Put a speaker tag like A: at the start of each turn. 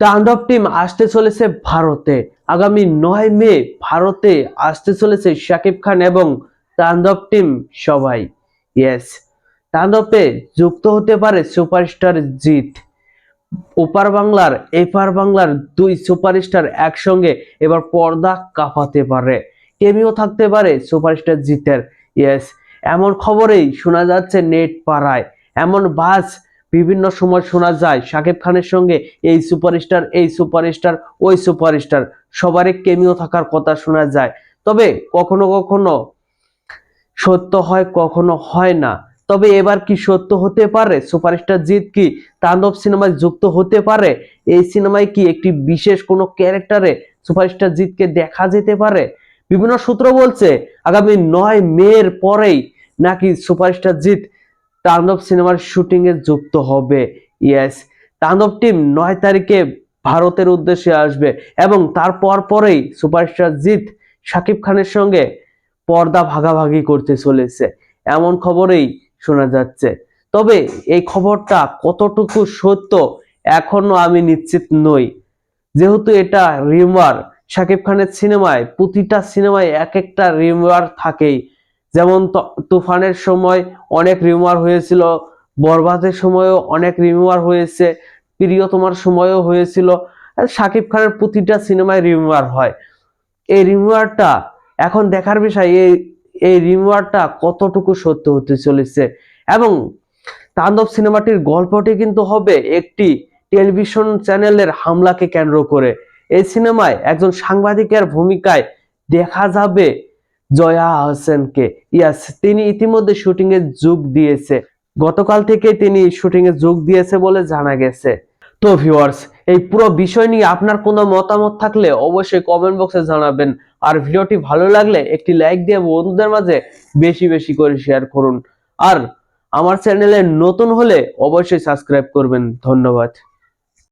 A: তাণ্ডব টিম আসতে চলেছে ভারতে। আগামী 9 মে ভারতে আসতে চলেছে শাকিব খান এবং তাণ্ডব টিম সবাই। ইয়েস, তাণ্ডবে যুক্ত হতে পারে সুপারস্টার জিৎ। ওপার বাংলার এপার বাংলার দুই সুপারস্টার একসঙ্গে এবার পর্দা কাঁপাতে পারে। কেমিও থাকতে পারে সুপারস্টার জিতের। ইয়েস, এমন খবরেই শোনা যাচ্ছে নেট পাড়ায়, এমন বাজ বিভিন্ন সময় শোনা যায় শাকিব খানের সঙ্গে এই সুপারস্টার, এই সুপারস্টার, ওই সুপারস্টার সবারই কেমিও থাকার কথা শোনা যায়। তবে কখনো কখনো সত্য হয়, কখনো হয় না। তবে এবার কি সত্য হতে পারে? সুপারস্টার জিৎ কি তাণ্ডব সিনেমায় যুক্ত হতে পারে? এই সিনেমায় কি একটি বিশেষ কোনো ক্যারেক্টারে সুপারস্টার জিৎকে দেখা যেতে পারে? বিভিন্ন সূত্র বলছে আগামী 9 মের পরেই নাকি সুপারস্টার জিৎ তাণ্ডব সিনেমার শুটিং এ যুক্ত হবে। ইয়েস, তাণ্ডব টিম 9 তারিখে ভারতের উদ্দেশ্যে আসবে এবং তারপর পরেই সুপারস্টার জিৎ শাকিব খানের সঙ্গে পর্দা ভাগাভাগি করতে চলেছে, এমন খবরেই শোনা যাচ্ছে। তবে এই খবরটা কতটুকু সত্য এখনো আমি নিশ্চিত নই, যেহেতু এটা রিউমার। শাকিব খানের সিনেমায়, প্রতিটা সিনেমায় এক একটা রিউমার থাকেই। যেমন তুফানের সময় অনেক রিউমার হয়েছিল, বরবাদের সময়ও অনেক রিউমার হয়েছে, প্রিয়তমার সময়ও হয়েছিল। শাকিব খানের প্রতিটা সিনেমায় রিউমার হয়। এই রিউমারটা এখন দেখার বিষয়, এই রিউমারটা কতটুকু সত্য হতে চলেছে। এবং তাণ্ডব সিনেমাটির গল্পটি কিন্তু হবে একটি টেলিভিশন চ্যানেলের হামলাকে কেন্দ্র করে। এই সিনেমায় একজন সাংবাদিকের ভূমিকায় দেখা যাবে জয়া আহসানকে। ইয়াস, তিনি ইতিমধ্যে শুটিং এ যোগ দিয়েছে, গতকাল থেকে তিনি শুটিং এ যোগ দিয়েছে বলে জানা গেছে। তো ভিউয়ার্স, এই পুরো বিষয় নিয়ে আপনার কোনো মতামত থাকলে অবশ্যই কমেন্ট বক্সে জানাবেন। আর ভিডিওটি ভালো লাগলে একটি লাইক দিয়ে বন্ধুদের মাঝে বেশি বেশি করে শেয়ার করুন। আর আমার চ্যানেলে নতুন হলে অবশ্যই সাবস্ক্রাইব করবেন। ধন্যবাদ।